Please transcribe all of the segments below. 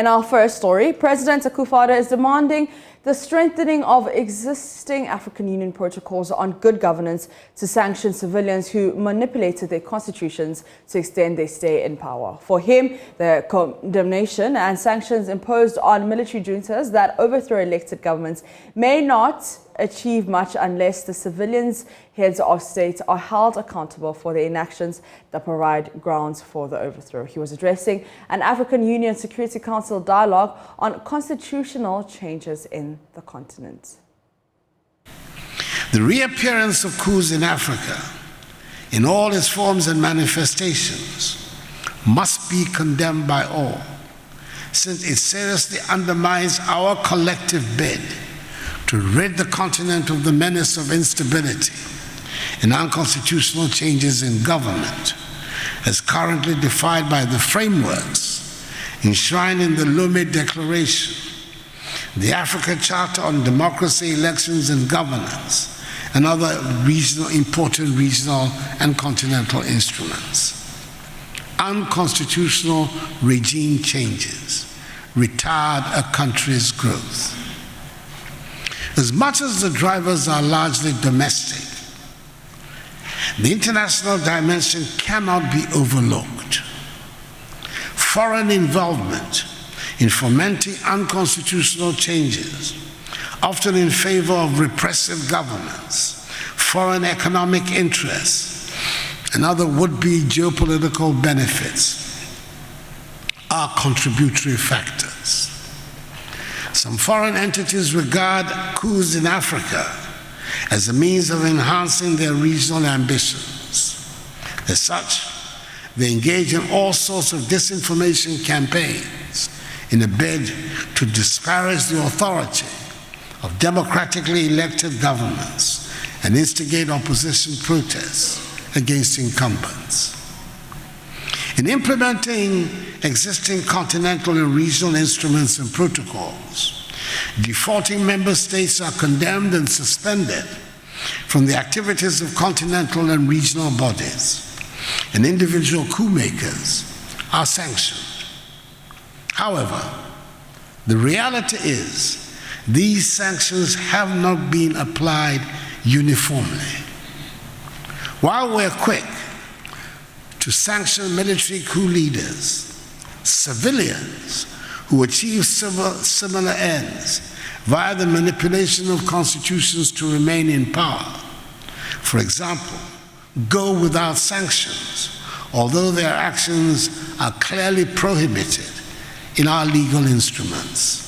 In our first story, President Akufo-Addo is demanding the strengthening of existing African Union protocols on good governance to sanction civilians who manipulated their constitutions to extend their stay in power. For him, the condemnation and sanctions imposed on military juntas that overthrow elected governments may not achieve much unless the civilians' heads of state are held accountable for the inactions that provide grounds for the overthrow. He was addressing an African Union Security Council dialogue on constitutional changes in the continent. The reappearance of coups in Africa, in all its forms and manifestations, must be condemned by all, since it seriously undermines our collective bid to rid the continent of the menace of instability and unconstitutional changes in government, as currently defined by the frameworks enshrined in the Lomé Declaration, the Africa Charter on Democracy, Elections and Governance, and other important regional and continental instruments. Unconstitutional regime changes retard a country's growth. As much as the drivers are largely domestic, the international dimension cannot be overlooked. Foreign involvement in fomenting unconstitutional changes, often in favor of repressive governments, foreign economic interests, and other would-be geopolitical benefits, are contributory factors. Some foreign entities regard coups in Africa as a means of enhancing their regional ambitions. As such, they engage in all sorts of disinformation campaigns in a bid to disparage the authority of democratically elected governments and instigate opposition protests against incumbents. In implementing existing continental and regional instruments and protocols, defaulting member states are condemned and suspended from the activities of continental and regional bodies, and individual coup makers are sanctioned. However, the reality is these sanctions have not been applied uniformly. While we're quick to sanction military coup leaders, civilians who achieve similar ends via the manipulation of constitutions to remain in power, for example, go without sanctions, although their actions are clearly prohibited in our legal instruments.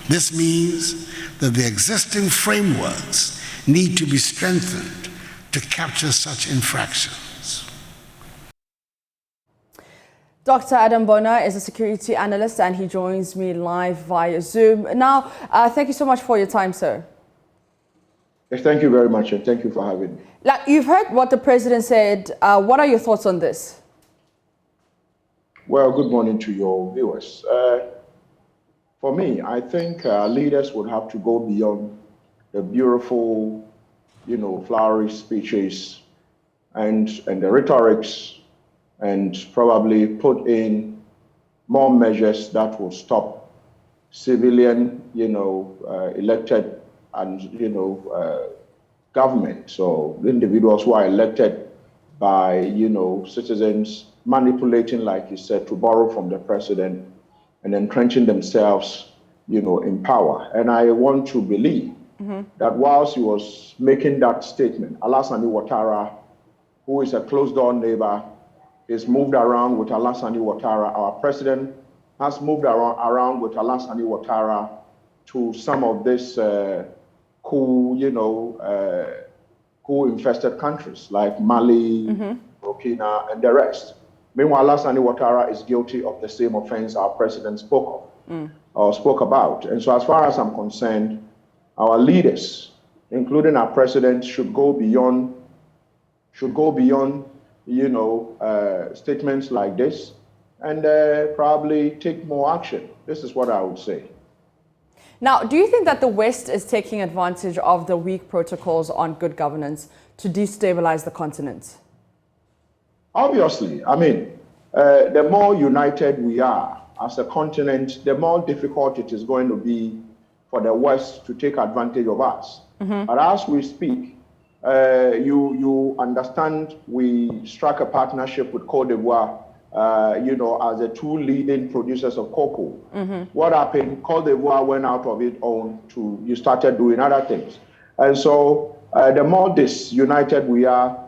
This means that the existing frameworks need to be strengthened to capture such infractions. Dr. Adam Bona is a security analyst and he joins me live via Zoom. Now, thank you so much for your time, sir. Yes, thank you very much and thank you for having me. You've heard what the president said. What are your thoughts on this? Well, good morning to your viewers. For me, I think leaders would have to go beyond the beautiful, flowery speeches and the rhetorics, and probably put in more measures that will stop civilian, elected and, government. So individuals who are elected by, citizens manipulating, like you said, to borrow from the president and entrenching themselves, in power. And I want to believe that whilst he was making that statement, Alassane Ouattara, who is a closed-door neighbor, is moved around with Alassane Ouattara. Our president has moved around with Alassane Ouattara to some of this coup-infested countries like Mali, Burkina, and the rest. Meanwhile, Alassane Ouattara is guilty of the same offense our president spoke about. And so as far as I'm concerned, our leaders, including our president, should go beyond statements like this and probably take more action. This is what I would say. Now, do you think that the West is taking advantage of the weak protocols on good governance to destabilize the continent? Obviously. I mean, the more united we are, as a continent, the more difficult it is going to be for the West to take advantage of us. But as we speak, you understand we struck a partnership with Cote d'Ivoire, as the two leading producers of cocoa. What happened? Cote d'Ivoire went out of its own you started doing other things. And so the more disunited we are,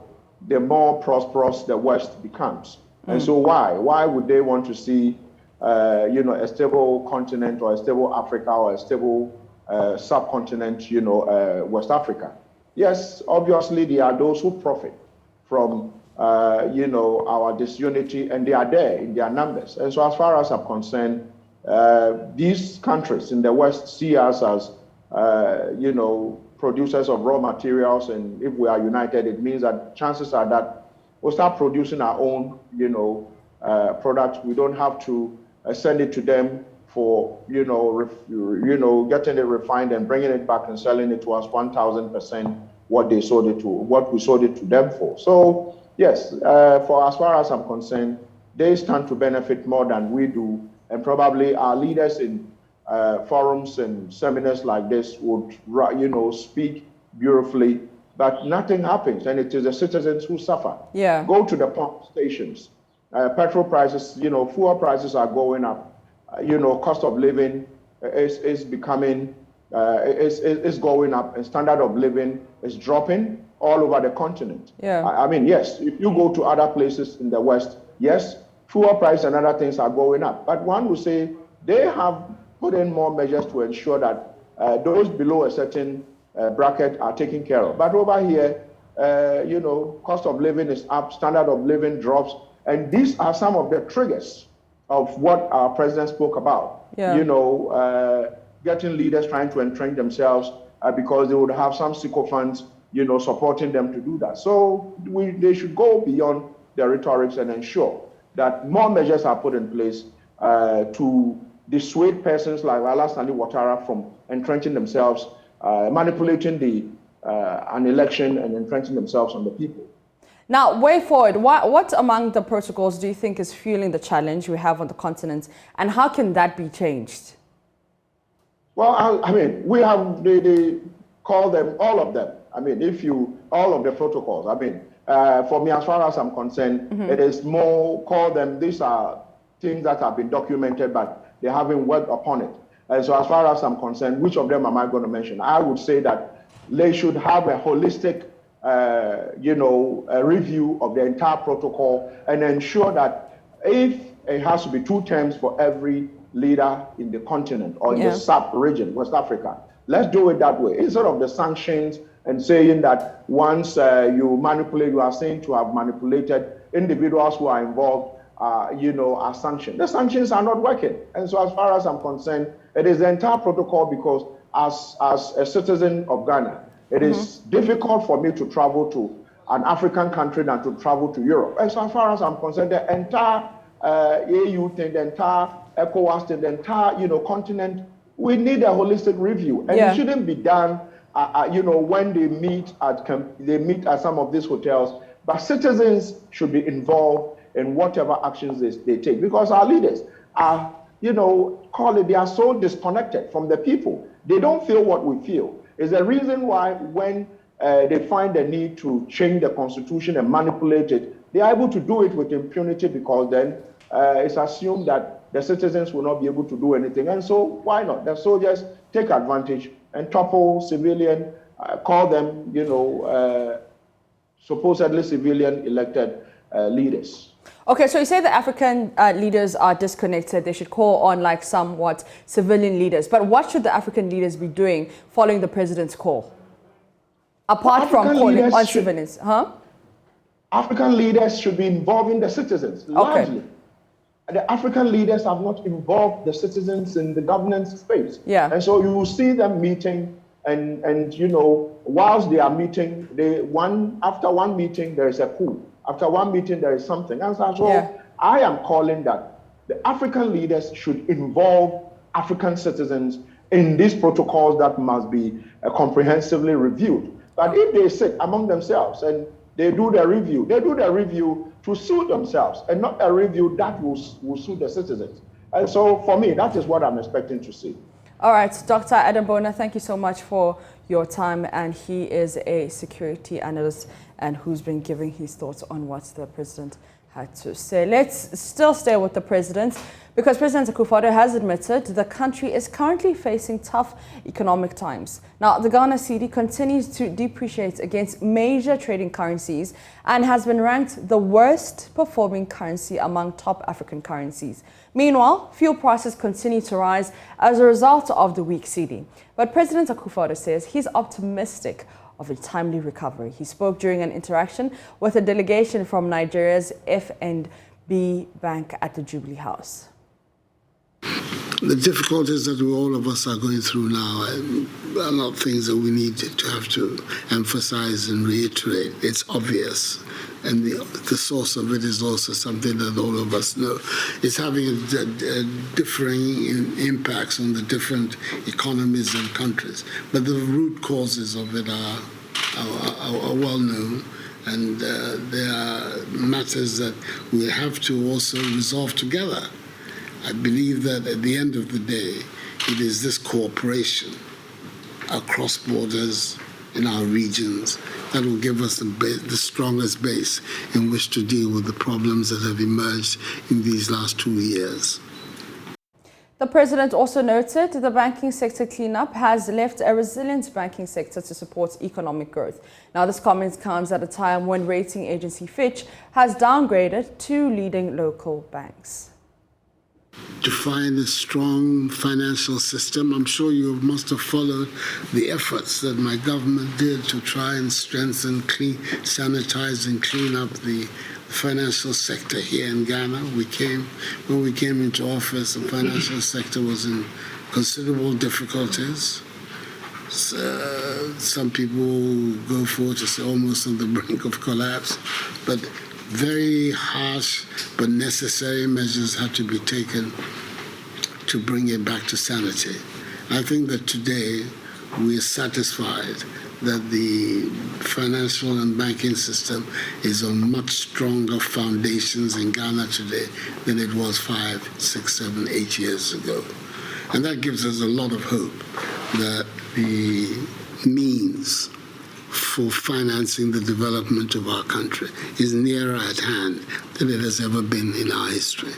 the more prosperous the West becomes. And so why would they want to see a stable continent or a stable Africa or a stable subcontinent, West Africa? Yes, obviously there are those who profit from our disunity, and they are there in their numbers. And so as far as I'm concerned, these countries in the West see us as producers of raw materials, and if we are united, it means that chances are that we'll start producing our own, products. We don't have to send it to them for, getting it refined and bringing it back and selling it to us 1,000% what we sold it to them for. So yes, for as far as I'm concerned, they stand to benefit more than we do, and probably our leaders in forums and seminars like this would, speak beautifully, but nothing happens, and it is the citizens who suffer. Yeah. Go to the pump stations. Petrol prices, fuel prices are going up. Cost of living is becoming, is going up, and standard of living is dropping all over the continent. Yeah. I mean, yes, if you go to other places in the West, yes, fuel price and other things are going up. But one would say they have put in more measures to ensure that those below a certain bracket are taken care of. But over here, cost of living is up, standard of living drops, and these are some of the triggers of what our president spoke about. Yeah. Getting leaders trying to entrench themselves because they would have some sycophants, supporting them to do that. So they should go beyond the rhetorics and ensure that more measures are put in place to dissuade persons like Alassane Ouattara from entrenching themselves, manipulating an election and entrenching themselves on the people. Now, way forward, what among the protocols do you think is fueling the challenge we have on the continent, and how can that be changed? Well, we have, they call them, all of them. All of the protocols, for me, as far as I'm concerned, it is more, call them, these are things that have been documented, but they haven't worked upon it. And so as far as I'm concerned, which of them am I going to mention? I would say that they should have a holistic, a review of the entire protocol and ensure that if it has to be 2 terms for every leader in the continent or in the sub-region, West Africa, let's do it that way. Instead of the sanctions and saying that once you manipulate, you are saying to have manipulated individuals who are involved, are sanctioned. The sanctions are not working. And so as far as I'm concerned, it is the entire protocol, because as a citizen of Ghana, it is difficult for me to travel to an African country than to travel to Europe. And so as far as I'm concerned, the entire AU thing, the entire ECOWAS thing, the entire continent, we need a holistic review. And it shouldn't be done when they meet at some of these hotels. But citizens should be involved in whatever actions they take, because our leaders are, they are so disconnected from the people. They don't feel what we feel. It's the reason why when they find the need to change the constitution and manipulate it, they are able to do it with impunity, because then it's assumed that the citizens will not be able to do anything. And so why not? The soldiers take advantage and topple civilian, call them, supposedly civilian elected leaders. Okay, so you say the African leaders are disconnected. They should call on somewhat civilian leaders. But what should the African leaders be doing following the president's call? Apart from calling on civilians, African leaders should be involving the citizens largely. Okay. The African leaders have not involved the citizens in the governance space. Yeah. And so you will see them meeting, and whilst they are meeting, after one meeting there is a coup. After one meeting there is something. And so I am calling that the African leaders should involve African citizens in these protocols that must be comprehensively reviewed. But if they sit among themselves and they do the review to suit themselves and not a review that will suit the citizens. And so for me, that is what I'm expecting to see. All right, Dr. Adam Bona, thank you so much for your time. And he is a security analyst and who's been giving his thoughts on what the president had to say. Let's still stay with the president, because President Akufo-Addo has admitted the country is currently facing tough economic times. Now, the Ghana cedi continues to depreciate against major trading currencies and has been ranked the worst performing currency among top African currencies. Meanwhile, fuel prices continue to rise as a result of the weak cedi. But President Akufo-Addo says he's optimistic of a timely recovery. He spoke during an interaction with a delegation from Nigeria's FNB Bank at the Jubilee House. The difficulties that all of us are going through now are not things that we need to have to emphasize and reiterate. It's obvious. And the source of it is also something that all of us know. It's having a differing impacts on the different economies and countries. But the root causes of it are well known. And there are matters that we have to also resolve together. I believe that at the end of the day, it is this cooperation across borders in our regions that will give us the strongest base in which to deal with the problems that have emerged in these last 2 years. The president also noted the banking sector cleanup has left a resilient banking sector to support economic growth. Now, this comment comes at a time when rating agency Fitch has downgraded 2 leading local banks. To find a strong financial system, I'm sure you must have followed the efforts that my government did to try and strengthen, sanitize and clean up the financial sector here in Ghana. When we came into office, the financial sector was in considerable difficulties. Some people go forward to say almost on the brink of collapse, but very harsh but necessary measures had to be taken to bring it back to sanity. I think that today we are satisfied that the financial and banking system is on much stronger foundations in Ghana today than it was 5, 6, 7, 8 years ago. And that gives us a lot of hope that the means for financing the development of our country is nearer at hand than it has ever been in our history.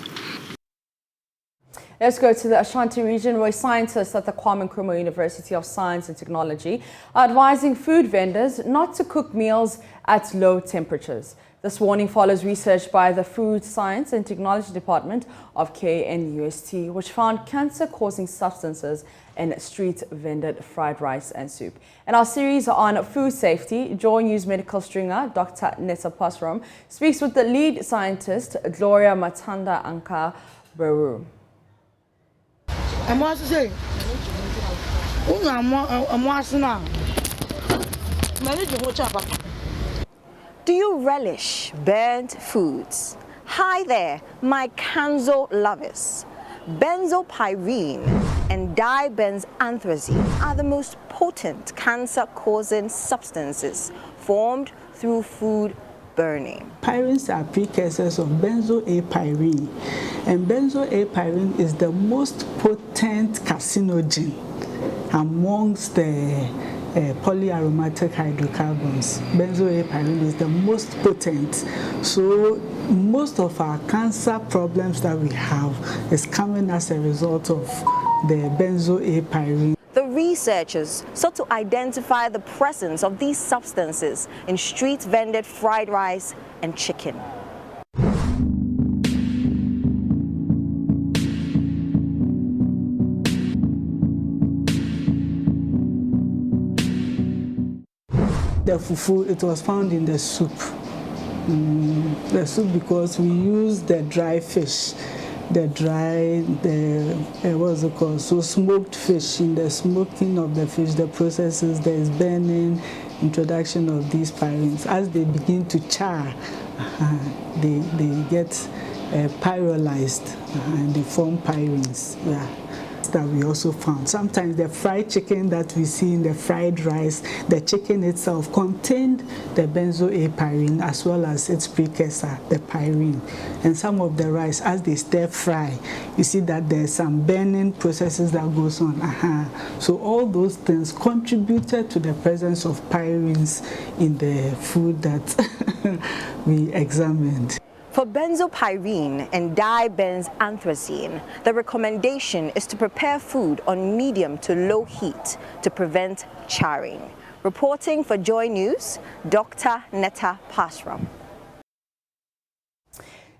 Let's go to the Ashanti region, where scientists at the Kwame Nkrumah University of Science and Technology are advising food vendors not to cook meals at low temperatures. This warning follows research by the Food Science and Technology Department of KNUST, which found cancer-causing substances in street-vended fried rice and soup. In our series on food safety, JoyNews medical stringer Dr. Netta Pasrom speaks with the lead scientist, Gloria Matanda Anka Beru. Do you relish burnt foods? Hi there, my canzo lovers. Benzopyrene and dibenzanthracene are the most potent cancer-causing substances formed through food burning. Pyrene are precursors of benzoapyrene, and benzoapyrene is the most potent carcinogen amongst the polyaromatic hydrocarbons. Benzoapyrene is the most potent. So most of our cancer problems that we have is coming as a result of the benzoapyrene. The researchers sought to identify the presence of these substances in street-vended fried rice and chicken. The fufu, it was found in the soup. The soup, because we use the dry fish, what's it called? So smoked fish. In the smoking of the fish, the processes, there is burning, introduction of these pyrenes. As they begin to char, they get pyrolyzed and they form pyrenes. Yeah. that we also found. Sometimes the fried chicken that we see in the fried rice, the chicken itself contained the benzoylpyrene as well as its precursor, the pyrene. And some of the rice, as they stir fry, you see that there's some burning processes that goes on. So all those things contributed to the presence of pyrenes in the food that we examined. For benzopyrene and dibenzanthracene, the recommendation is to prepare food on medium to low heat to prevent charring. Reporting for Joy News, Dr. Netta Pasram.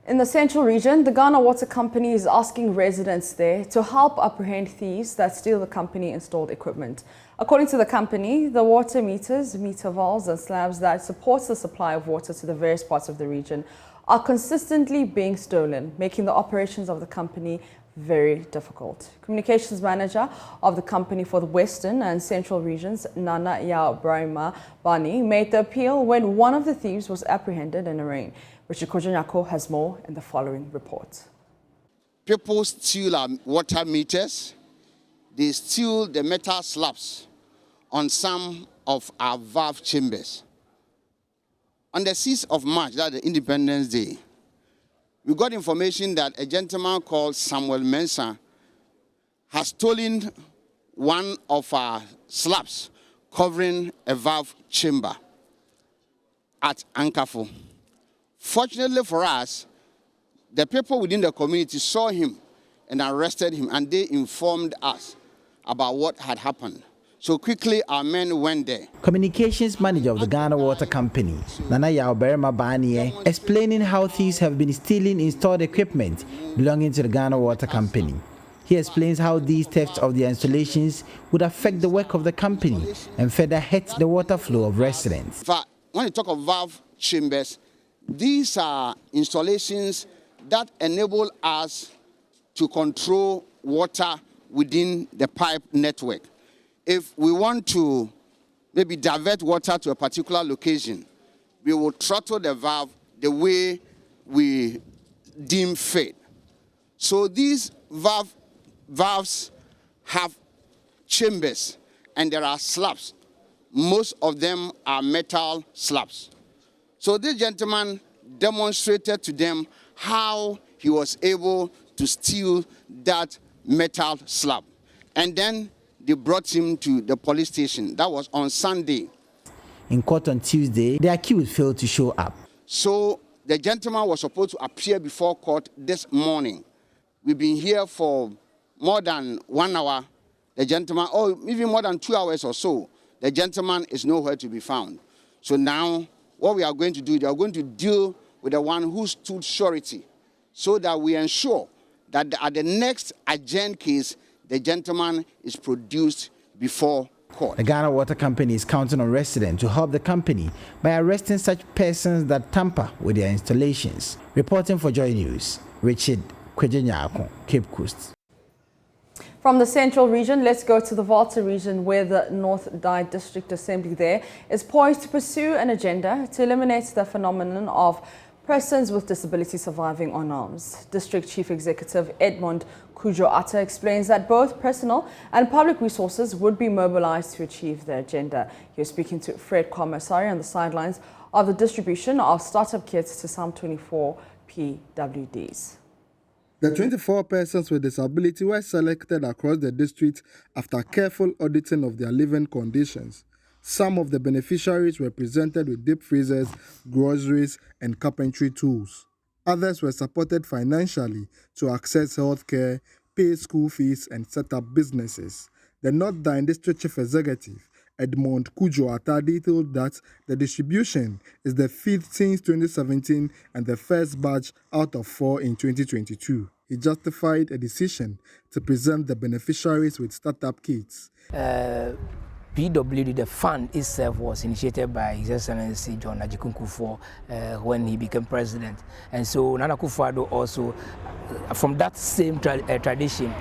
In the Central Region, the Ghana Water Company is asking residents there to help apprehend thieves that steal the company-installed equipment. According to the company, the water meters, meter valves and slabs that support the supply of water to the various parts of the region are consistently being stolen, making the operations of the company very difficult. Communications manager of the company for the Western and Central regions, Nana Yao Brahima Bani, made the appeal when one of the thieves was apprehended in a rain. Richard Kojanyako has more in the following report. People steal our water meters. They steal the metal slabs on some of our valve chambers. On the 6th of March, that's the Independence Day, we got information that a gentleman called Samuel Mensah has stolen one of our slabs covering a valve chamber at Ankafo. Fortunately for us, the people within the community saw him and arrested him, and they informed us about what had happened. So quickly, our men went there. Communications manager of the Ghana Water Company, Nana Yao Brahima Bani, explaining how thieves have been stealing installed equipment belonging to the Ghana Water Company. He explains how these thefts of the installations would affect the work of the company and further hurt the water flow of residents. In fact, when you talk of valve chambers, these are installations that enable us to control water within the pipe network. If we want to maybe divert water to a particular location, we will throttle the valve the way we deem fit. So these valves have chambers and there are slabs. Most of them are metal slabs. So this gentleman demonstrated to them how he was able to steal that metal slab. And then they brought him to the police station. That was on Sunday. In court on Tuesday, the accused failed to show up. So the gentleman was supposed to appear before court this morning. We've been here for more than 1 hour. The gentleman, or even more than 2 hours or so, the gentleman is nowhere to be found. So now what we are going to do, they are going to deal with the one who stood surety so that we ensure that at the next adjourned case, the gentleman is produced before court. The Ghana Water Company is counting on residents to help the company by arresting such persons that tamper with their installations. Reporting for Joy News, Richard Kwejenyako, Cape Coast. From the Central Region, let's go to the Volta region, where the North Dai District Assembly there is poised to pursue an agenda to eliminate the phenomenon of persons with disabilities surviving on arms. District Chief Executive Edmond Kujo-Atta explains that both personal and public resources would be mobilized to achieve the agenda. He was speaking to Fred Kwamasari on the sidelines of the distribution of startup kits to some 24 PWDs. The 24 persons with disability were selected across the district after careful auditing of their living conditions. Some of the beneficiaries were presented with deep freezers, groceries, and carpentry tools. Others were supported financially to access health care, pay school fees, and set up businesses. The North Dai District Chief Executive, Edmond Kujo-Atta, detailed that the distribution is the 5th since 2017 and the first batch out of 4 in 2022. He justified a decision to present the beneficiaries with startup kits. PWD, the fund itself, was initiated by His Excellency John Ajikun Kufuor when he became president. And so Nana Akufo-Addo also, from that same tradition,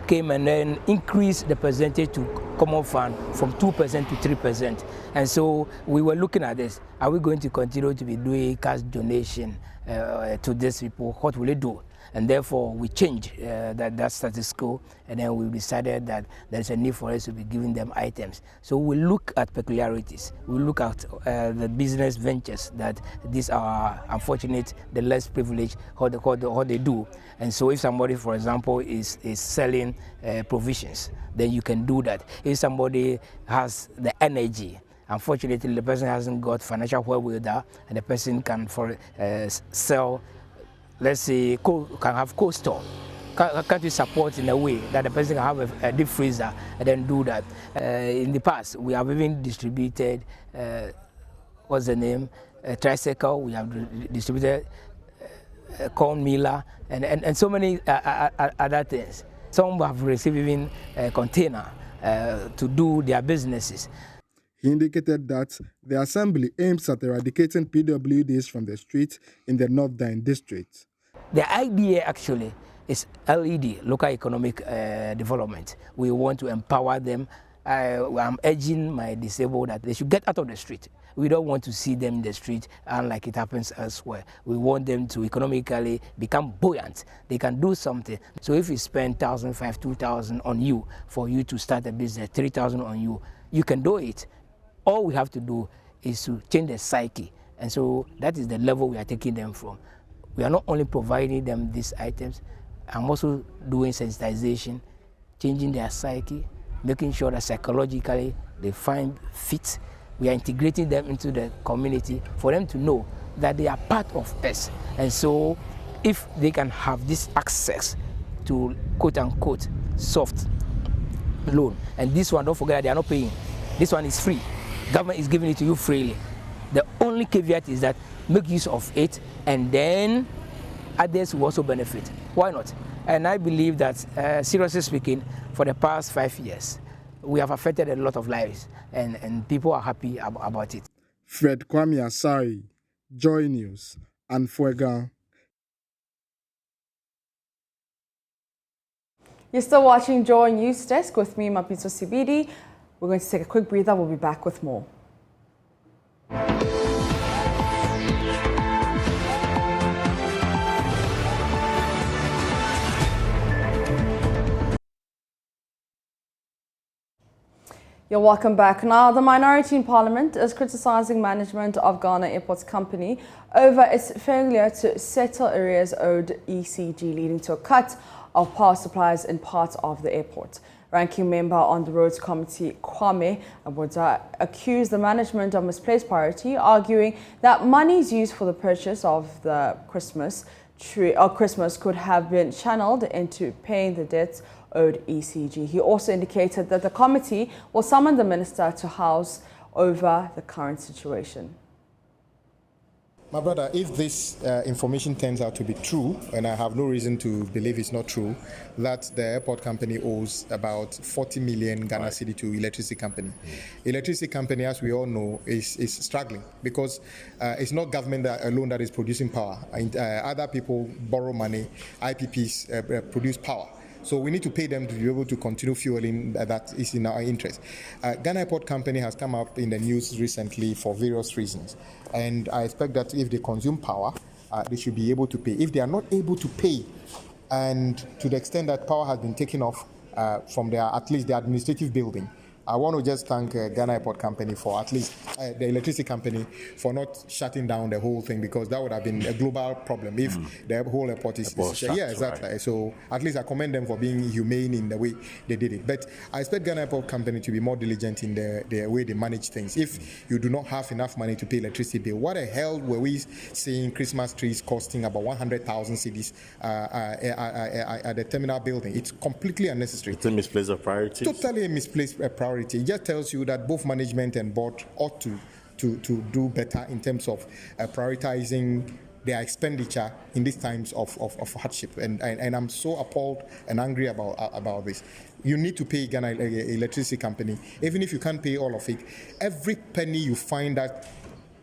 came and then increased the percentage to common fund from 2% to 3%. And so we were looking at this. Are we going to continue to be doing cash donation to these people? What will it do? And therefore, we changed that status quo, and then we decided that there's a need for us to be giving them items. So we look at peculiarities. We look at the business ventures that these are unfortunate, the less privileged, how they do. And so if somebody, for example, is selling provisions, then you can do that. If somebody has the energy, unfortunately, the person hasn't got financial wherewithal, and the person can sell, let's say, can have cold store. Can't you support in a way that the person can have a deep freezer and then do that? In the past, we have even distributed, what's the name, a tricycle. We have distributed corn miller and so many other things. Some have received even a container to do their businesses. He indicated that the assembly aims at eradicating PWDs from the streets in the North Dine district. The idea actually is LED, local economic development. We want to empower them. I'm urging my disabled that they should get out of the street. We don't want to see them in the street unlike it happens elsewhere. We want them to economically become buoyant. They can do something. So if you spend 1,500, 2,000 on you for you to start a business, 3,000 on you, you can do it. All we have to do is to change the psyche. And so that is the level we are taking them from. We are not only providing them these items, I'm also doing sensitization, changing their psyche, making sure that psychologically they find fit. We are integrating them into the community for them to know that they are part of us. And so if they can have this access to quote-unquote soft loan, and this one, don't forget that they are not paying. This one is free. Government is giving it to you freely. The only caveat is that make use of it, and then others will also benefit. Why not? And I believe that, seriously speaking, for the past 5 years, we have affected a lot of lives, and people are happy about it. Fred Kwame Asari, Joy News, and Fuegan. You're still watching Joy News Desk with me, Mapito Sibidi. We're going to take a quick breather. We'll be back with more. You're welcome back. Now, the minority in Parliament is criticising management of Ghana Airports Company over its failure to settle arrears owed ECG, leading to a cut of power supplies in parts of the airport. Ranking member on the Roads Committee, Kwame Abuja, accused the management of misplaced priority, arguing that monies used for the purchase of the Christmas could have been channeled into paying the debts owed ECG. He also indicated that the committee will summon the minister to House over the current situation. My brother, if this information turns out to be true, and I have no reason to believe it's not true, that the airport company owes about 40 million Ghana cedi to electricity company. Electricity company, as we all know, is struggling because it's not government alone that is producing power. Other people borrow money, IPPs produce power. So we need to pay them to be able to continue fueling that is in our interest. Ghana Airport Company has come up in the news recently for various reasons. And I expect that if they consume power, they should be able to pay. If they are not able to pay, and to the extent that power has been taken off from at least the administrative building, I want to just thank Ghana Airport Company for at least the electricity company for not shutting down the whole thing, because that would have been a global problem if the whole airport is shut. Yeah, exactly. Right. So at least I commend them for being humane in the way they did it. But I expect Ghana Airport Company to be more diligent in the way they manage things. If you do not have enough money to pay electricity bill, what the hell were we seeing Christmas trees costing about 100,000 cedis at the terminal building? It's completely unnecessary. It's a misplaced of priorities. Totally a misplaced priority. It just tells you that both management and board ought to do better in terms of prioritizing their expenditure in these times of hardship. And I'm so appalled and angry about this. You need to pay Ghana Electricity Company, even if you can't pay all of it. Every penny you find that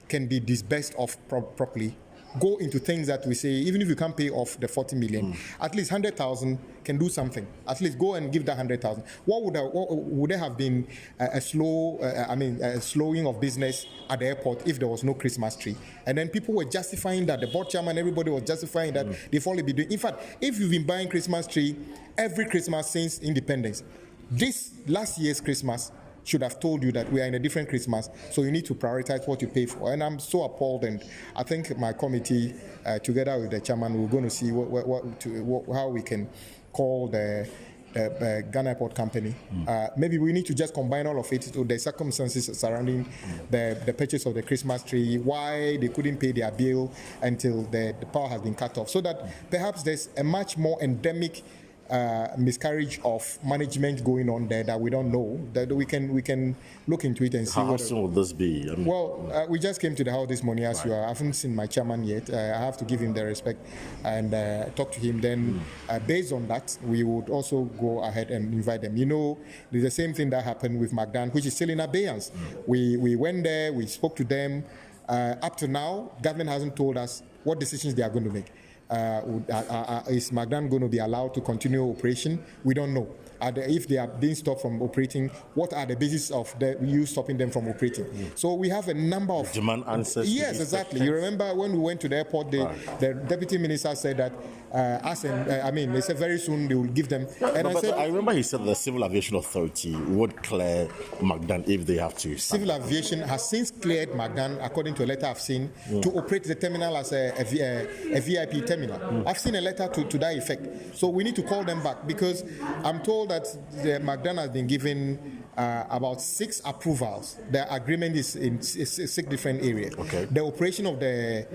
can be disbursed of properly, go into things that we say, even if you can't pay off the 40 million, at least 100,000 can do something. At least go and give that 100,000. What would there have been a slowing of business at the airport if there was no Christmas tree? And then people were justifying that, the board chairman, everybody was justifying that they've only been doing. In fact, if you've been buying Christmas tree every Christmas since independence, this last year's Christmas should have told you that we are in a different Christmas, so you need to prioritize what you pay for. And I'm so appalled, and I think my committee, together with the chairman, we're going to see how we can call the Ghana Airport Company. Maybe we need to just combine all of it to the circumstances surrounding the purchase of the Christmas tree, why they couldn't pay their bill until the power has been cut off, so that perhaps there's a much more endemic miscarriage of management going on there that we don't know, that we can look into it and see. How soon will this be? We just came to the house this morning, as you are. I haven't seen my chairman yet. I have to give him the respect and talk to him. Then based on that, we would also go ahead and invite them. You know, there's the same thing that happened with McDan, which is still in abeyance. We went there, we spoke to them. Up to now, government hasn't told us what decisions they are going to make. Is McDan going to be allowed to continue operation? We don't know. If they are being stopped from operating, what are the basis of you stopping them from operating? So we have a number of demand answers. Yes, exactly. You remember when we went to the airport, the deputy minister said that they said very soon they will give them. And I remember he said the Civil Aviation Authority would clear McDan if they have to. Civil Aviation has since cleared McDan, according to a letter I've seen, to operate the terminal as a VIP terminal. I've seen a letter to that effect. So we need to call them back, because I'm told that the McDan has been given about 6 approvals. The agreement is in 6 different areas. Okay. The operation of the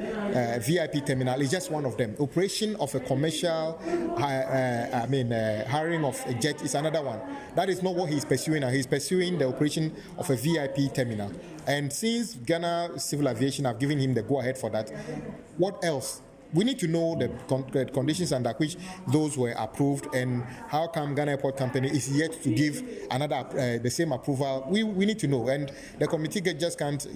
VIP terminal is just one of them. Operation of a commercial, hiring of a jet is another one. That is not what he's pursuing now. He's pursuing the operation of a VIP terminal. And since Ghana Civil Aviation have given him the go-ahead for that, what else? We need to know the conditions under which those were approved, and how come Ghana Airport Company is yet to give another the same approval. We need to know, and the committee just can't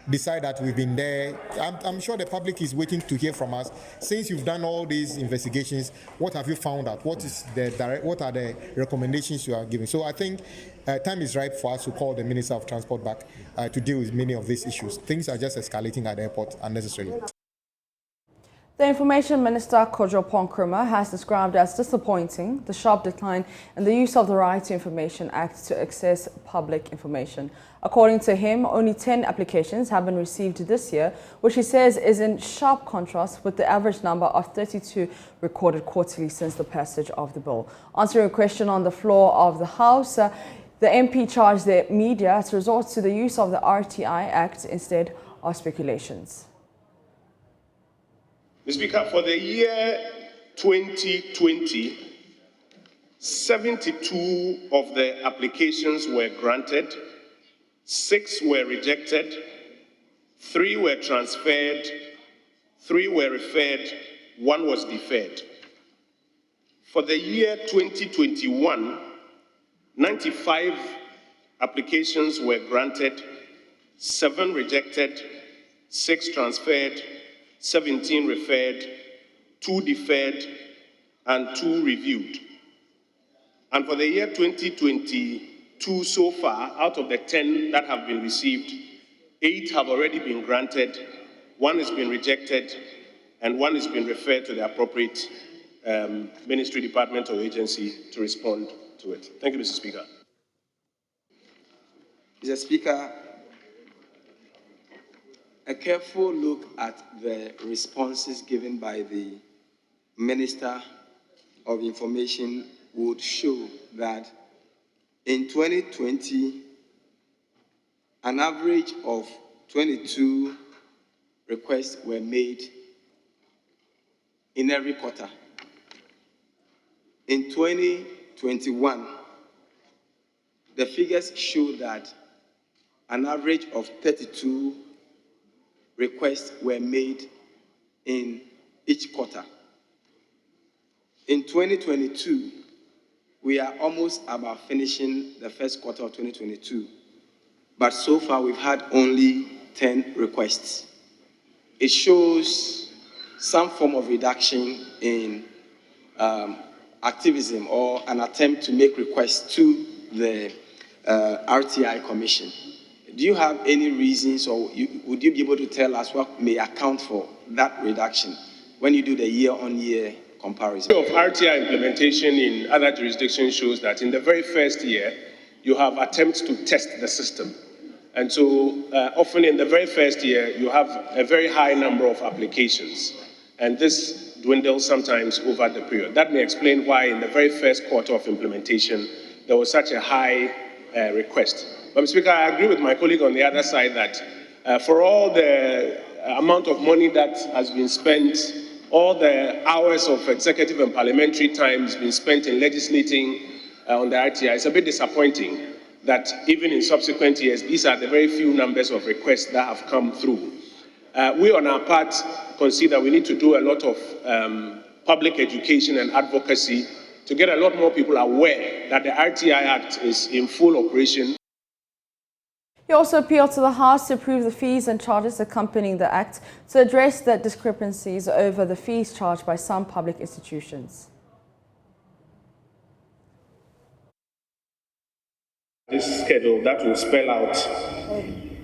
decide that we've been there. I'm sure the public is waiting to hear from us. Since you've done all these investigations, what have you found out? What are the recommendations you are giving? So I think time is ripe for us to call the Minister of Transport back to deal with many of these issues. Things are just escalating at the airport unnecessarily. The Information Minister, Kojo Ponkrumah, has described as disappointing the sharp decline in the use of the Right to Information Act to access public information. According to him, only 10 applications have been received this year, which he says is in sharp contrast with the average number of 32 recorded quarterly since the passage of the bill. Answering a question on the floor of the House, the MP charged the media to resort to the use of the RTI Act instead of speculations. Mr. Speaker, for the year 2020, 72 of the applications were granted, 6 were rejected, 3 were transferred, 3 were referred, 1 was deferred. For the year 2021, 95 applications were granted, 7 rejected, 6 transferred, 17 referred, 2 deferred, and 2 reviewed. And for the year 2022 so far, out of the 10 that have been received, 8 have already been granted, 1 has been rejected, and 1 has been referred to the appropriate ministry, department, or agency to respond to it. Thank you, Mr. Speaker. Mr. Speaker, a careful look at the responses given by the Minister of Information would show that in 2020, an average of 22 requests were made in every quarter. In 2021, the figures show that an average of 32 requests were made in each quarter. In 2022, we are almost about finishing the first quarter of 2022, but so far we've had only 10 requests. it shows some form of reduction in activism or an attempt to make requests to the RTI Commission. Do you have any reasons, or would you be able to tell us what may account for that reduction when you do the year-on-year comparison? Of RTI implementation in other jurisdictions shows that in the very first year, you have attempts to test the system. And so often in the very first year, you have a very high number of applications. And this dwindles sometimes over the period. That may explain why in the very first quarter of implementation, there was such a high request. But Mr. Speaker, I agree with my colleague on the other side that for all the amount of money that has been spent, all the hours of executive and parliamentary time has been spent in legislating on the RTI, it's a bit disappointing that even in subsequent years, these are the very few numbers of requests that have come through. We on our part consider we need to do a lot of public education and advocacy to get a lot more people aware that the RTI Act is in full operation. He also appealed to the House to approve the fees and charges accompanying the Act to address the discrepancies over the fees charged by some public institutions. This schedule that will spell out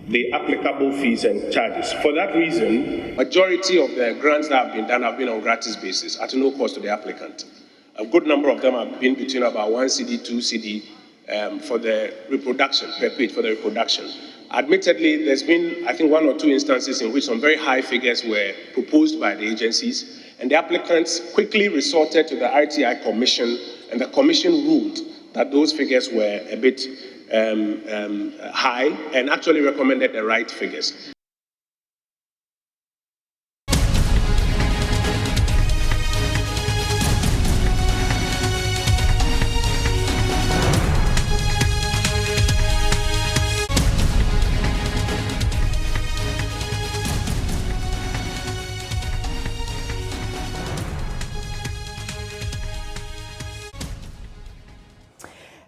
the applicable fees and charges. For that reason, majority of the grants that have been done have been on gratis basis at no cost to the applicant. A good number of them have been between about 1 cedi, 2 cedi for the reproduction, per page for the reproduction. Admittedly, there's been, I think, 1 or 2 instances in which some very high figures were proposed by the agencies, and the applicants quickly resorted to the RTI Commission, and the Commission ruled that those figures were a bit high and actually recommended the right figures.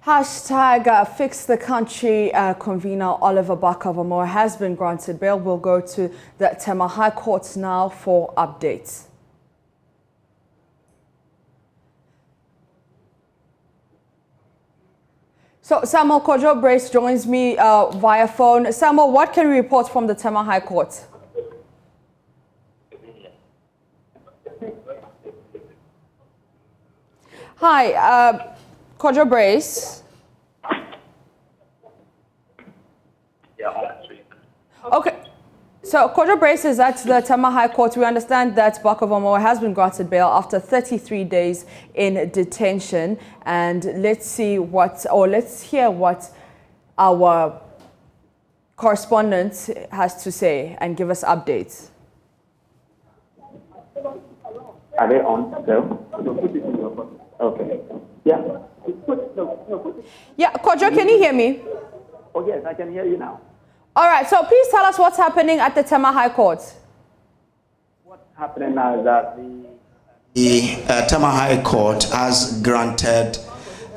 Hashtag Fix the Country convener Oliver Barker-Vormawor has been granted bail. We'll go to the Tema High Court now for updates. So Samuel Kojo Brace joins me via phone. Samuel, what can we report from the Tema High Court? Hi, Kojo Brace. Okay, so Kojo Brace is at the Tema High Court. We understand that Barker-Vormawor has been granted bail after 33 days in detention. And let's hear what our correspondent has to say and give us updates. Are they on still? Okay. Yeah. Yeah, Kojo, can you hear me? Oh, yes, I can hear you now. All right, so please tell us what's happening at the Tema High Court. What's happening now is that the Tema High Court has granted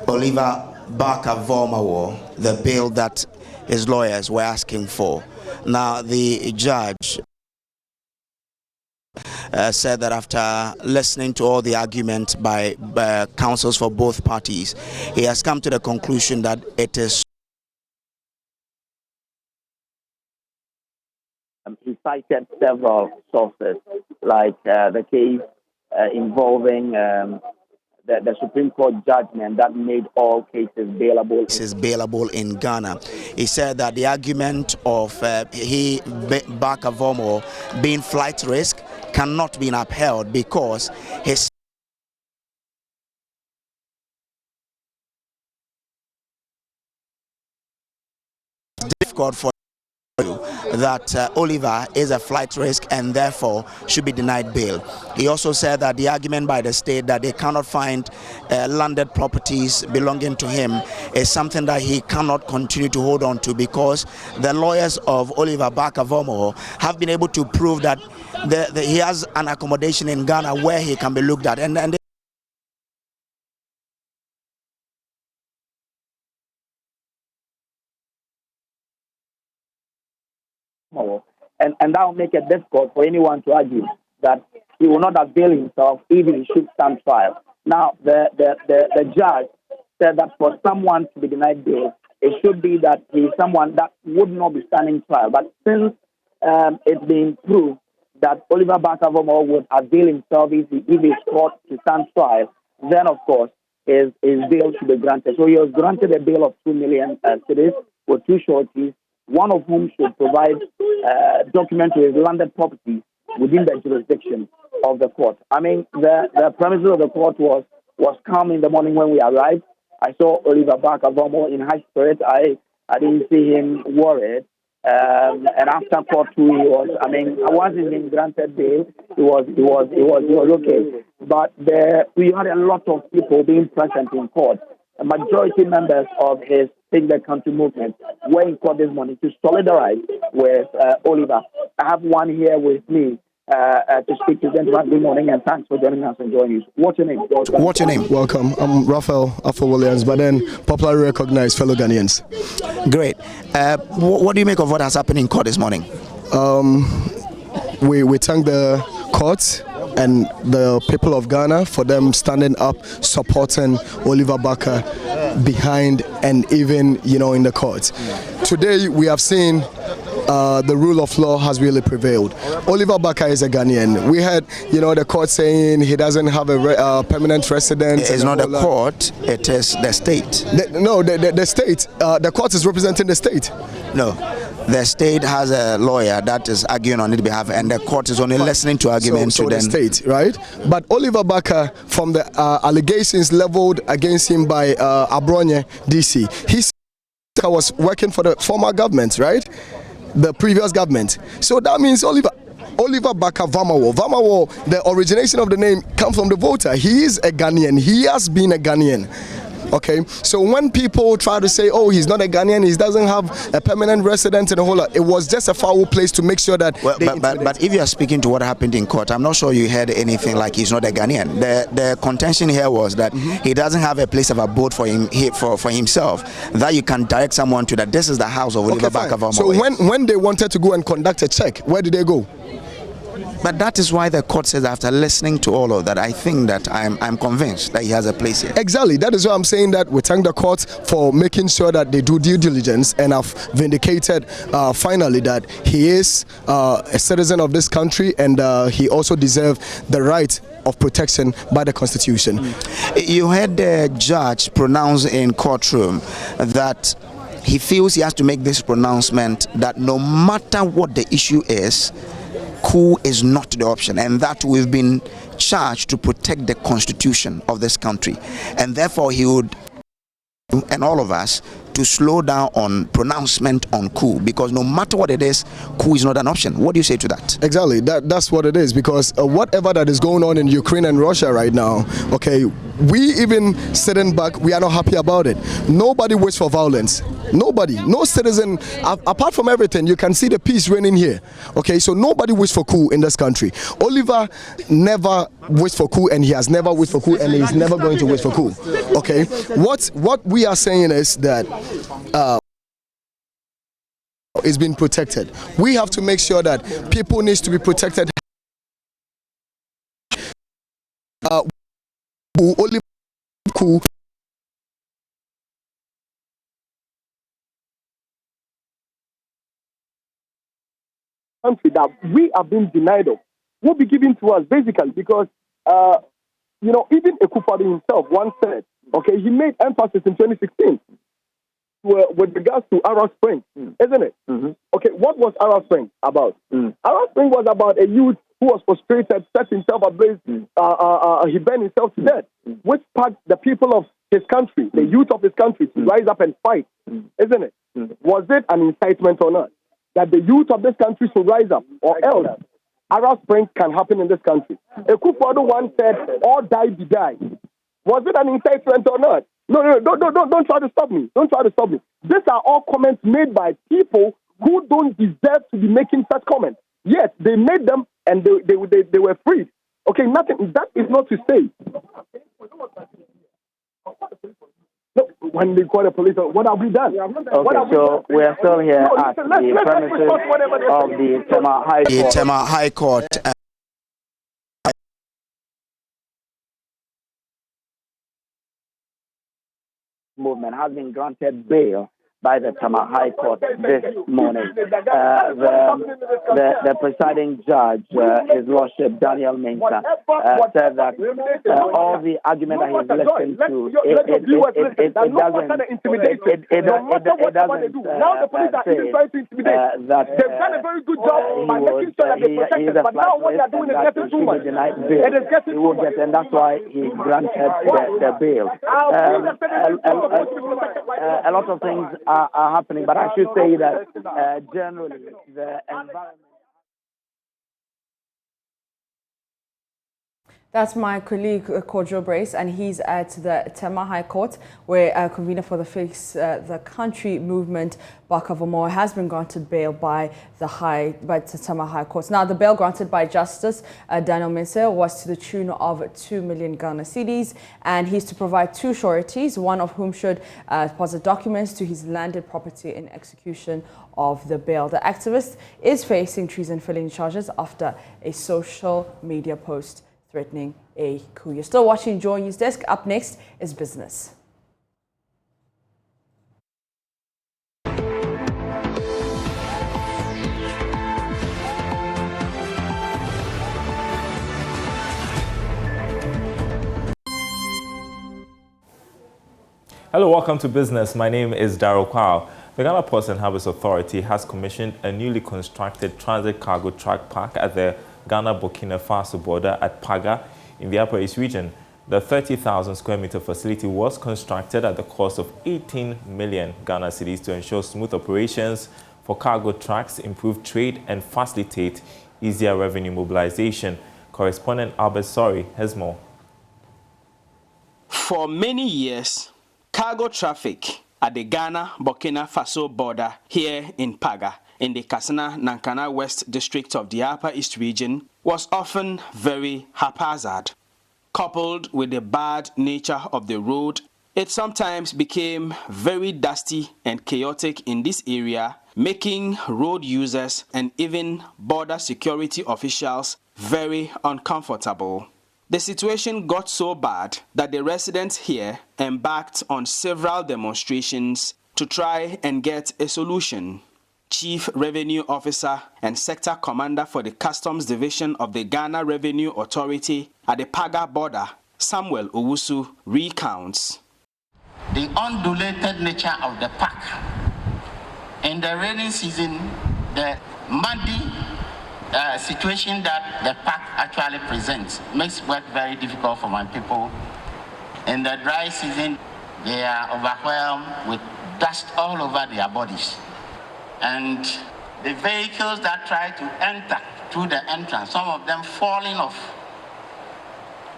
Oliver Barker-Vormawor the bail that his lawyers were asking for. Now, the judge said that after listening to all the arguments by counsels for both parties, he has come to the conclusion that it is. He cited several sources, like the case involving the Supreme Court judgment that made all cases bailable in Ghana. He said that the argument of Barker-Vormawor being flight risk cannot be upheld because his difficult for that Oliver is a flight risk and therefore should be denied bail. He also said that the argument by the state that they cannot find landed properties belonging to him is something that he cannot continue to hold on to, because the lawyers of Oliver Barker-Vormawor have been able to prove that he has an accommodation in Ghana where he can be looked at, and and that will make it difficult for anyone to argue that he will not avail himself even he should stand trial. Now, the judge said that for someone to be denied bail, it should be that he is someone that would not be standing trial. But since it's been proved that Oliver Barker-Vormawor would avail himself if he is caught to stand trial, then of course his bail should be granted. So he was granted a bail of 2 million cedis for two shorties, one of whom should provide documents to his landed property within the jurisdiction of the court. I mean, the premises of the court was calm in the morning when we arrived. I saw Oliver Barker-Vormawor in high spirits. I didn't see him worried. And after court too, once he's been granted bail, he was okay. But we had a lot of people being present in court. A majority members of his Take the Country movement were in court this morning to solidarize with Oliver. I have one here with me to speak to them. Good morning and thanks for joining us on JoyNews. What's your name? What's your name? Welcome. I'm Raphael Afro-Williams, but then popularly recognized fellow Ghanaians. Great. What do you make of what has happened in court this morning? We thank the court and the people of Ghana for them standing up, supporting Oliver Barker behind and even, in the court. Today we have seen the rule of law has really prevailed. Oliver Barker is a Ghanaian. We had, the court saying he doesn't have a permanent residence. It's not the court, it is the state. The state. The court is representing the state. No. The state has a lawyer that is arguing on its behalf, and the court is only listening to arguments to the state, right? But Oliver Barker, from the allegations leveled against him by Abronye DC, he was working for the former government, right? The previous government. So that means Oliver Barker-Vormawor, the origination of the name comes from the voter. He is a Ghanaian. He has been a Ghanaian. Okay, so when people try to say, oh, he's not a Ghanaian, he doesn't have a permanent residence and a whole lot, it was just a foul place to make sure that. But if you are speaking to what happened in court, I'm not sure you heard anything like he's not a Ghanaian. The contention here was that he doesn't have a place of abode for himself, that you can direct someone to that. This is the house of Oliver Barker-Vormawor. So when they wanted to go and conduct a check, where did they go? But that is why the court says, after listening to all of that, I think that I'm convinced that he has a place here. Exactly. That is why I'm saying that we thank the court for making sure that they do due diligence and have vindicated finally that he is a citizen of this country, and he also deserves the right of protection by the Constitution. You heard the judge pronounce in courtroom that he feels he has to make this pronouncement that no matter what the issue is, coup is not the option, and that we've been charged to protect the Constitution of this country, and therefore he would, and all of us, to slow down on pronouncement on coup, because no matter what it is, coup is not an option. What do you say to that? Exactly, that's what it is, because whatever that is going on in Ukraine and Russia right now, okay, we even sitting back, we are not happy about it. Nobody waits for violence. Nobody, no citizen, apart from everything, you can see the peace reigning here. Okay, so nobody waits for coup in this country. Oliver never waits for coup, and he has never wished for coup, and he's never going to wish for coup. Okay, what we are saying is that is being protected. We have to make sure that people need to be protected. Oliver coup. Country that we have been denied of will be given to us basically because even Akufo-Addo himself once said, okay, he made emphasis in 2016 with regards to Arab Spring, isn't it? Mm-hmm. Okay, what was Arab Spring about? Arab Spring was about a youth who was frustrated, set himself ablaze, he burned himself to death, which sparked the people of his country, the youth of his country, to rise up and fight, isn't it? Was it an incitement or not? That the youth of this country should rise up, or else Arab Spring can happen in this country. Akufo-Addo once said, "All die be die." Was it an incitement or not? No, don't try to stop me. Don't try to stop me. These are all comments made by people who don't deserve to be making such comments. Yet they made them, and they were freed. Okay, nothing. That is not to say. No, when they call the police. What have we done? Okay, so we are still here at the premises of the Tema High Court. The Tema High Court. Movement has been granted bail by the Tema High Court this morning. The presiding judge, His Lordship Daniel Mensah, said that all the argument that he's listened to, it doesn't say that they've done a very good job by making sure that they protect us, but now what they're doing is getting too much. He will get, and that's why he granted the bail. A lot of things are happening, but I should say that generally the environment. That's my colleague Kojo Brace, and he's at the Tema High Court, where convener for the Fix the Country movement, Bakavomo, has been granted bail by the Tema High Court. Now, the bail granted by Justice Daniel Mensah was to the tune of 2 million Ghana cedis, and he's to provide 2 sureties, one of whom should deposit documents to his landed property in execution of the bail. The activist is facing treason felony charges after a social media post threatening a coup. You're still watching JoyNews Desk. Up next is business. Hello, welcome to business. My name is Daryl Kwao. The Ghana Ports and Harbours Authority has commissioned a newly constructed transit cargo track park at the Ghana-Burkina Faso border at Paga in the Upper East region. The 30,000 square meter facility was constructed at the cost of 18 million Ghana cedis to ensure smooth operations for cargo tracks, improve trade, and facilitate easier revenue mobilization. Correspondent Albert Sori has more. For many years, cargo traffic at the Ghana-Burkina Faso border here in Paga in the Kassena-Nankana West district of the Upper East region was often very haphazard. Coupled with the bad nature of the road, it sometimes became very dusty and chaotic in this area, making road users and even border security officials very uncomfortable. The situation got so bad that the residents here embarked on several demonstrations to try and get a solution. Chief Revenue Officer and Sector Commander for the Customs Division of the Ghana Revenue Authority at the Paga border, Samuel Owusu, recounts. The undulated nature of the park. In the rainy season, the muddy situation that the park actually presents makes work very difficult for my people. In the dry season, they are overwhelmed with dust all over their bodies. And the vehicles that try to enter through the entrance, some of them falling off.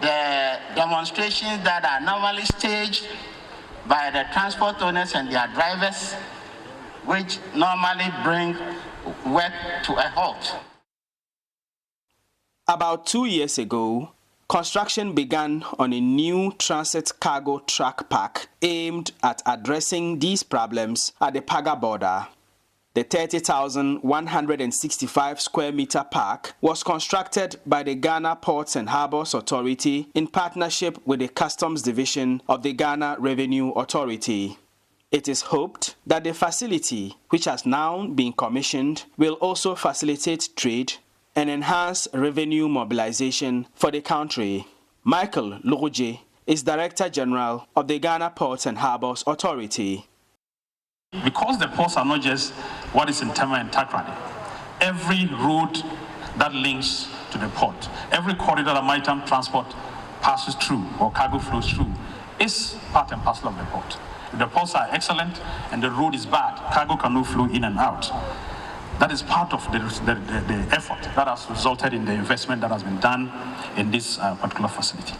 The demonstrations that are normally staged by the transport owners and their drivers, which normally bring work to a halt. About 2 years ago, construction began on a new transit cargo track park aimed at addressing these problems at the Paga border. The 30,165 square meter park was constructed by the Ghana Ports and Harbours Authority in partnership with the Customs Division of the Ghana Revenue Authority. It is hoped that the facility, which has now been commissioned, will also facilitate trade and enhance revenue mobilization for the country. Michael Loje is Director General of the Ghana Ports and Harbours Authority. Because the ports are not just what is in Tema and Takrady, every road that links to the port, every corridor that maritime transport passes through or cargo flows through is part and parcel of the port. If the ports are excellent and the road is bad, cargo cannot flow in and out. That is part of the effort that has resulted in the investment that has been done in this particular facility.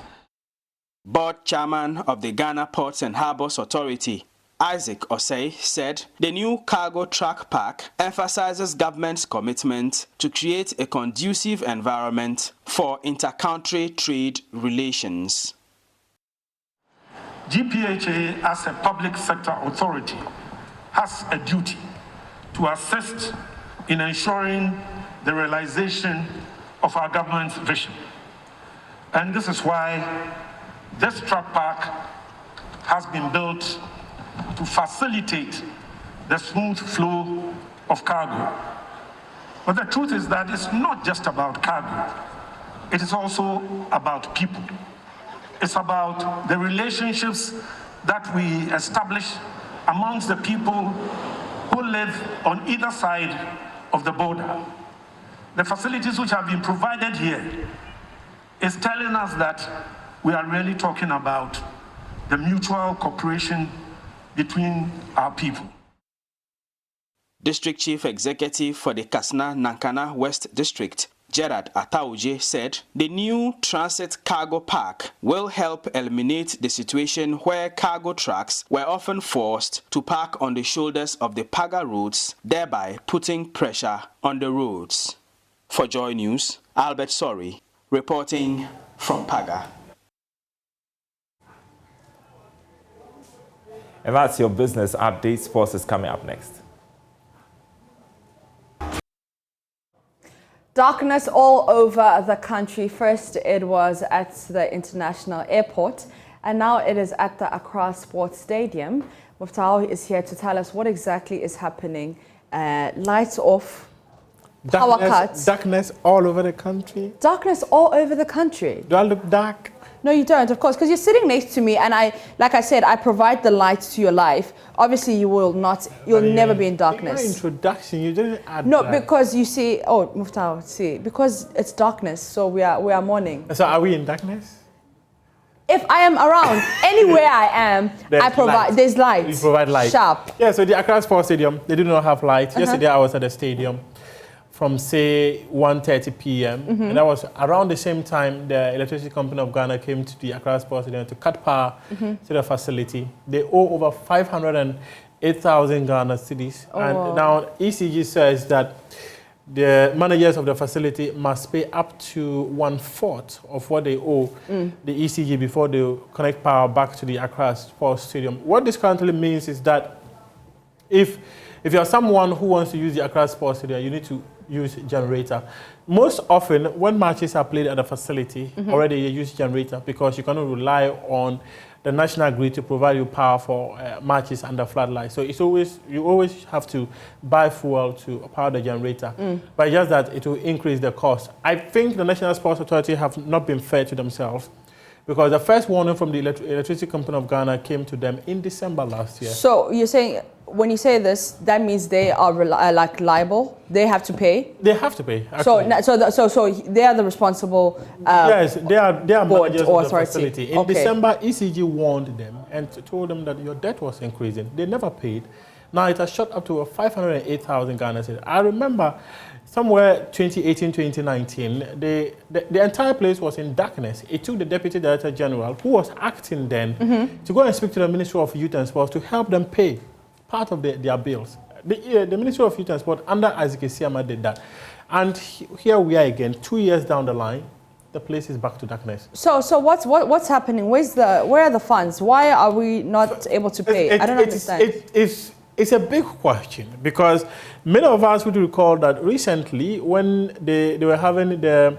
Board Chairman of the Ghana Ports and Harbours Authority, Isaac Osei, said the new cargo track park emphasizes government's commitment to create a conducive environment for inter-country trade relations. GPHA, as a public sector authority, has a duty to assist in ensuring the realization of our government's vision. And this is why this truck park has been built to facilitate the smooth flow of cargo. But the truth is that it's not just about cargo. It is also about people. It's about the relationships that we establish amongst the people who live on either side of the border. The facilities which have been provided here is telling us that we are really talking about the mutual cooperation between our people. District Chief Executive for the Katsina-Nankana West District, Gerard Atauje, said the new transit cargo park will help eliminate the situation where cargo trucks were often forced to park on the shoulders of the Paga roads, thereby putting pressure on the roads. For Joy News, Albert Sori, reporting from Paga. And that's your business update. Sports is coming up next. Darkness all over the country. First, it was at the international airport, and now it is at the Accra Sports Stadium. Muftau is here to tell us what exactly is happening. Lights off, power cuts. Darkness all over the country. Darkness all over the country. Do I look dark? No, you don't, of course, because you're sitting next to me, and like I said, I provide the light to your life. Obviously, you'll never be in darkness. In your introduction, you didn't add No, that. because you see, oh, Muftau, see, because it's darkness, so we are mourning. So are we in darkness? If I am around, anywhere I am, I provide, there's light. You provide light. Sharp. Yeah, so the Accra Sports Stadium, they do not have light. Yesterday, I was at the stadium from, say, 1:30 p.m. And that was around the same time the Electricity Company of Ghana came to the Accra Sports Stadium to cut power to the facility. They owe over 508,000 Ghana cedis. Oh, and wow. now ECG says that the managers of the facility must pay up to 1/4 of what they owe the ECG before they connect power back to the Accra Sports Stadium. What this currently means is that if you're someone who wants to use the Accra Sports Stadium, you need to use generator. Most often, when matches are played at the facility, already you use generator because you cannot rely on the national grid to provide you power for matches under floodlights. So you always have to buy fuel to power the generator. But just that it will increase the cost. I think the National Sports Authority have not been fair to themselves, because the first warning from the Electricity Company of Ghana came to them in December last year. So you're saying, when you say this, that means they are liable? They have to pay? They have to pay. So they are the responsible yes, they are board managers or of the authority. facility. In December, ECG warned them and told them that your debt was increasing. They never paid. Now it has shot up to 508,000 Ghana cedis. I remember somewhere 2018, 2019, the entire place was in darkness. It took the Deputy Director General, who was acting then, to go and speak to the Ministry of Youth and Sports to help them pay part of their bills. The Ministry of Youth and Sport under Isaac Siama did that. And here we are again, 2 years down the line, the place is back to darkness. So what's happening? Where are the funds? Why are we not able to pay? I don't understand. It's a big question, because many of us would recall that recently when they were having the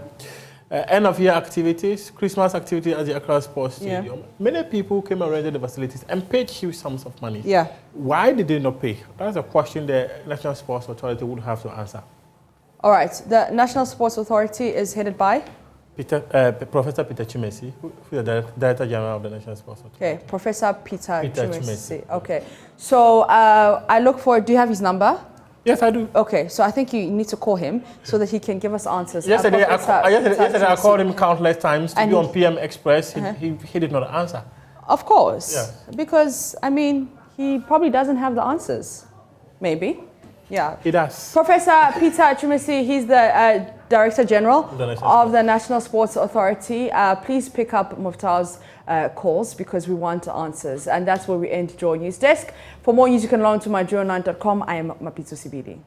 end-of-year activities, Christmas activities at the Accra Sports Stadium, many people came and rented the facilities and paid huge sums of money. Yeah. Why did they not pay? That's a question the National Sports Authority would have to answer. All right. The National Sports Authority is headed by? Professor Peter Chimesi, who is the Director General of the National Sports Authority. Okay, Professor Peter Chimesi. Chimesi. Okay. So I look for, do you have his number? Yes, I do. Okay, so I think you need to call him so that he can give us answers. Yesterday, I called him countless times to be on PM Express. He did not answer. Of course. Yes. Because, I mean, he probably doesn't have the answers. Maybe. Yeah. He does. Professor Peter Chimesi, he's the Director General of the National Sports Authority. Please pick up Muftau's calls because we want answers. And that's where we end Joy News Desk. For more news, you can log on to myjoy9.com. I am Mapitso Sibidi.